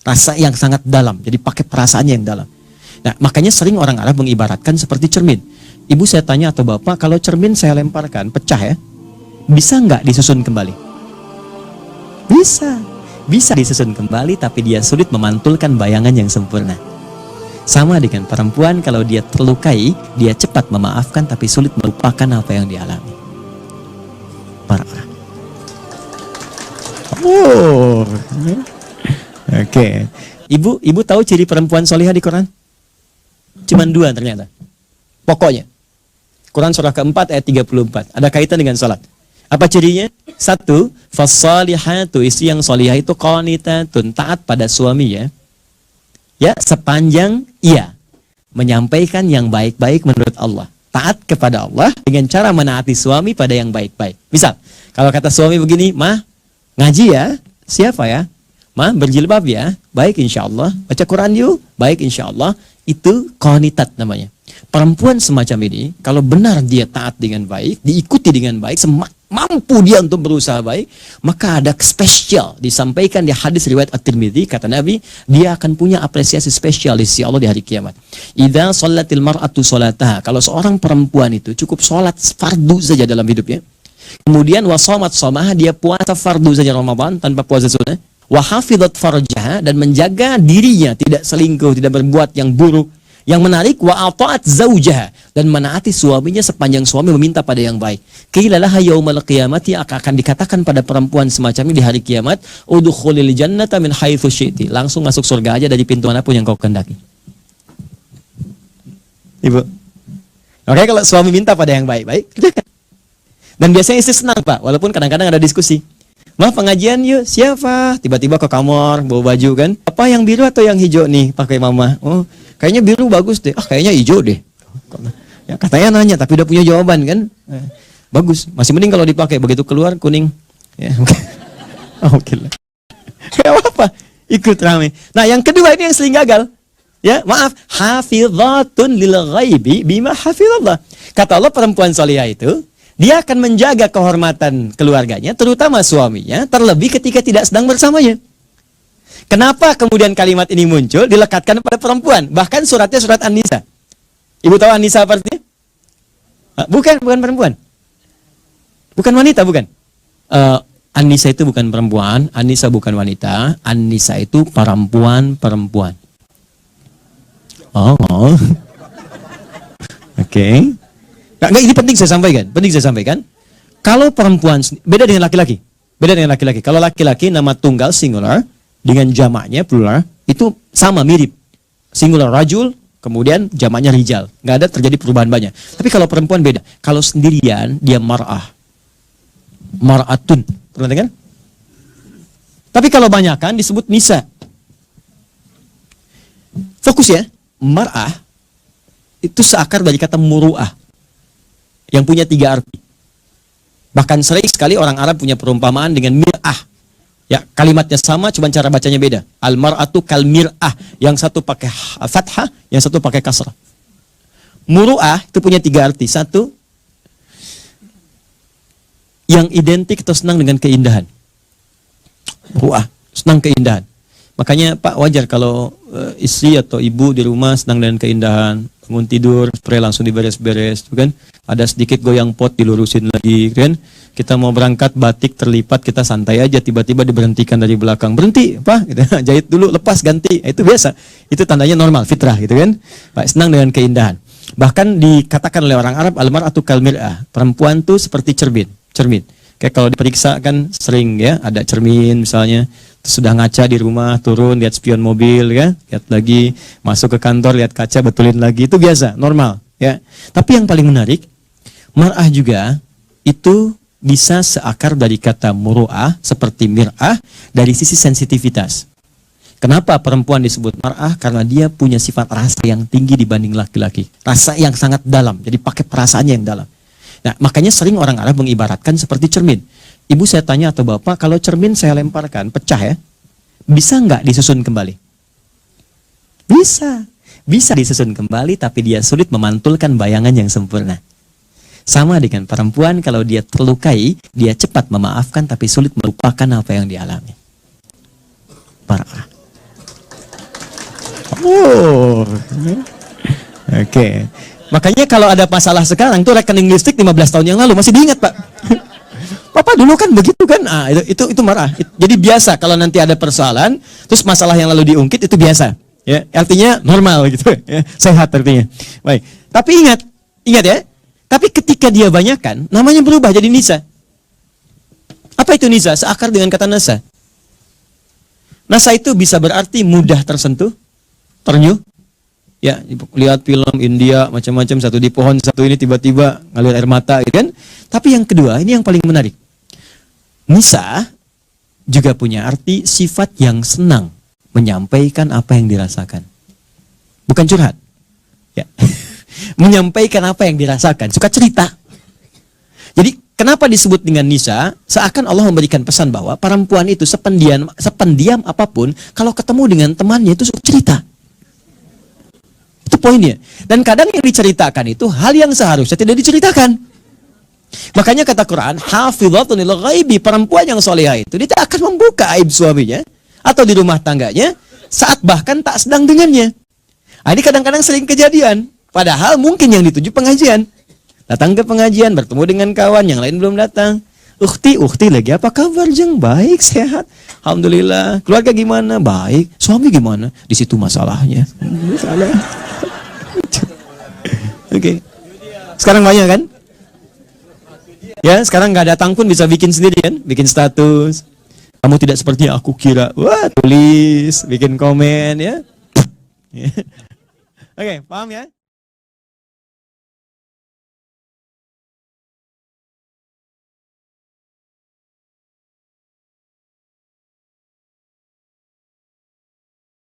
rasa yang sangat dalam. Jadi pakai perasaannya yang dalam. Nah, makanya sering orang Arab mengibaratkan seperti cermin. Ibu saya tanya atau bapak, kalau cermin saya lemparkan, pecah ya, bisa nggak disusun kembali? Bisa. Bisa disusun kembali, tapi dia sulit memantulkan bayangan yang sempurna. Sama dengan perempuan, kalau dia terlukai, dia cepat memaafkan, tapi sulit melupakan apa yang dialami. Marah. Oh, oke. Ibu tahu ciri perempuan solihah di Quran? Cuman 2 ternyata. Pokoknya. Quran surah keempat ayat 34. Ada kaitan dengan salat. Apa cirinya? 1, fassalihatu, istri yang solihah itu qanitatun, taat pada suami ya. Ya, sepanjang ia menyampaikan yang baik-baik menurut Allah. Taat kepada Allah dengan cara menaati suami pada yang baik-baik. Misal, kalau kata suami begini, "Mah, ngaji ya?" "Siapa ya?" "Mah, berjilbab ya?" "Baik insya Allah." "Baca Quran yuk?" "Baik insya Allah." Itu qanitat namanya. Perempuan semacam ini, kalau benar dia taat dengan baik, diikuti dengan baik, mampu dia untuk berusaha baik, maka ada spesial disampaikan di hadis riwayat At-Tirmidzi, kata Nabi, dia akan punya apresiasi spesial di sisi Allah di hari kiamat. Idza shallatil mar'atu sholataha, kalau seorang perempuan itu cukup sholat fardu saja dalam hidupnya, kemudian wasomat somaha, dia puasa fardu saja Ramadan tanpa puasa sunnah, wahafidhat farjaha, dan menjaga dirinya tidak selingkuh, tidak berbuat yang buruk. Yang menarik, wa ata'at zaujaha, dan menaati suaminya sepanjang suami meminta pada yang baik. Qila laha yaumal qiyamati, akan dikatakan pada perempuan semacam ini di hari kiamat, udkhulil jannata min haitsu syi'ti, langsung masuk surga aja dari pintu manapun yang kau kehendaki. Ibu. Oke, kalau suami minta pada yang baik-baik, kerjakan. Dan biasanya istri senang, Pak, walaupun kadang-kadang ada diskusi. "Mah, pengajian yuk." "Siapa?" Tiba-tiba ke kamar bawa baju kan, "Apa yang biru atau yang hijau nih pakai mama?" "Oh, kayaknya biru bagus deh." "Ah, kayaknya hijau deh." Ya, katanya nanya tapi udah punya jawaban kan. Bagus, masih mending kalau dipakai, begitu keluar kuning. Ya, oke lah. Ya apa? Ikut rame. Nah, yang kedua ini yang sering gagal. Ya, maaf, hafizatun lil ghaibi bima hafizallah. Kata Allah, perempuan salihah itu dia akan menjaga kehormatan keluarganya, terutama suaminya, terlebih ketika tidak sedang bersamanya. Kenapa kemudian kalimat ini muncul, dilekatkan pada perempuan? Bahkan suratnya surat An-Nisa. Ibu tahu An-Nisa artinya? Bukan perempuan. Bukan wanita, bukan. An-Nisa itu bukan perempuan, An-Nisa bukan wanita, An-Nisa itu perempuan. Oh. Oke. Nah, ini penting saya sampaikan. Kalau perempuan, beda dengan laki-laki. Kalau laki-laki nama tunggal singular dengan jamaknya plural itu sama, mirip. Singular rajul, kemudian jamaknya rijal. Nggak ada terjadi perubahan banyak. Tapi kalau perempuan beda. Kalau sendirian dia mar'ah. Mar'atun. Pernah dengar? Tapi kalau banyakan disebut nisa. Fokus ya. Mar'ah itu seakar dari kata muru'ah, yang punya 3 arti. Bahkan sering sekali orang Arab punya perumpamaan dengan mir'ah. Ya, kalimatnya sama, cuma cara bacanya beda. Al-mar'atu kal mir'ah. Yang satu pakai fathah, yang satu pakai kasrah. Muru'ah itu punya 3 arti. 1, yang identik atau senang dengan keindahan. Muru'ah, senang keindahan. Makanya Pak, wajar kalau istri atau ibu di rumah senang dengan keindahan. Bangun tidur, spray langsung diberes-beres, kan? Ada sedikit goyang pot dilurusin lagi, kan? Kita mau berangkat batik terlipat, kita santai aja, tiba-tiba diberhentikan dari belakang. "Berhenti, Pak," gitu. "Jahit dulu, lepas, ganti." Itu biasa. Itu tandanya normal, fitrah, gitu kan? Pak, senang dengan keindahan. Bahkan dikatakan oleh orang Arab, al-mar'atu kal mir'ah. Perempuan tuh seperti cermin. Kayak kalau diperiksa kan sering ya, ada cermin misalnya. Sudah ngaca di rumah, turun, lihat spion mobil, ya, lihat lagi, masuk ke kantor, lihat kaca, betulin lagi, itu biasa, normal, ya. Tapi yang paling menarik, mar'ah juga itu bisa seakar dari kata muru'ah, seperti mir'ah, dari sisi sensitivitas. Kenapa perempuan disebut mar'ah? Karena dia punya sifat rasa yang tinggi dibanding laki-laki, rasa yang sangat dalam, jadi pakai perasaannya yang dalam. Nah, makanya sering orang Arab mengibaratkan seperti cermin. Ibu saya tanya atau bapak, kalau cermin saya lemparkan, pecah ya, bisa nggak disusun kembali? Bisa. Bisa disusun kembali, tapi dia sulit memantulkan bayangan yang sempurna. Sama dengan perempuan, kalau dia terlukai, dia cepat memaafkan, tapi sulit melupakan apa yang dialami. Parah. Oh. Oke. Makanya kalau ada masalah sekarang tuh rekening listrik 15 tahun yang lalu masih diingat, Pak. Papa dulu kan begitu kan? Ah, itu marah. Jadi biasa kalau nanti ada persoalan, terus masalah yang lalu diungkit itu biasa. Ya, artinya normal gitu. Ya, sehat artinya. Baik. Tapi ingat ya. Tapi ketika dia banyakkan, namanya berubah jadi nisa. Apa itu nisa? Seakar dengan kata nasa. Nasa itu bisa berarti mudah tersentuh, ternyuh. Ya, lihat film India macam-macam, satu di pohon, satu ini tiba-tiba ngalir air mata gitu kan. Tapi yang kedua, ini yang paling menarik. Nisa juga punya arti sifat yang senang menyampaikan apa yang dirasakan. Bukan curhat. Ya. Menyampaikan apa yang dirasakan, suka cerita. Jadi kenapa disebut dengan nisa? Seakan Allah memberikan pesan bahwa perempuan itu sependiam apapun, kalau ketemu dengan temannya itu suka cerita. Itu poinnya. Dan kadang yang diceritakan itu hal yang seharusnya tidak diceritakan. Makanya kata Quran, hafizatun lil ghaibi, perempuan yang solehah itu dia tak akan membuka aib suaminya atau di rumah tangganya saat bahkan tak sedang dengannya. Nah, ini kadang-kadang sering kejadian. Padahal mungkin yang dituju pengajian. Datang ke pengajian, bertemu dengan kawan, yang lain belum datang. Ukhti lagi apa kabar Jeng? Baik, sehat. Alhamdulillah. Keluarga gimana? Baik. Suami gimana? Di situ masalahnya. Masalah. Oke. Sekarang banyak kan? Ya, sekarang nggak datang pun bisa bikin sendiri kan? Bikin status. Kamu tidak seperti yang aku kira. Wah, tulis, bikin komen ya. Oke, paham ya?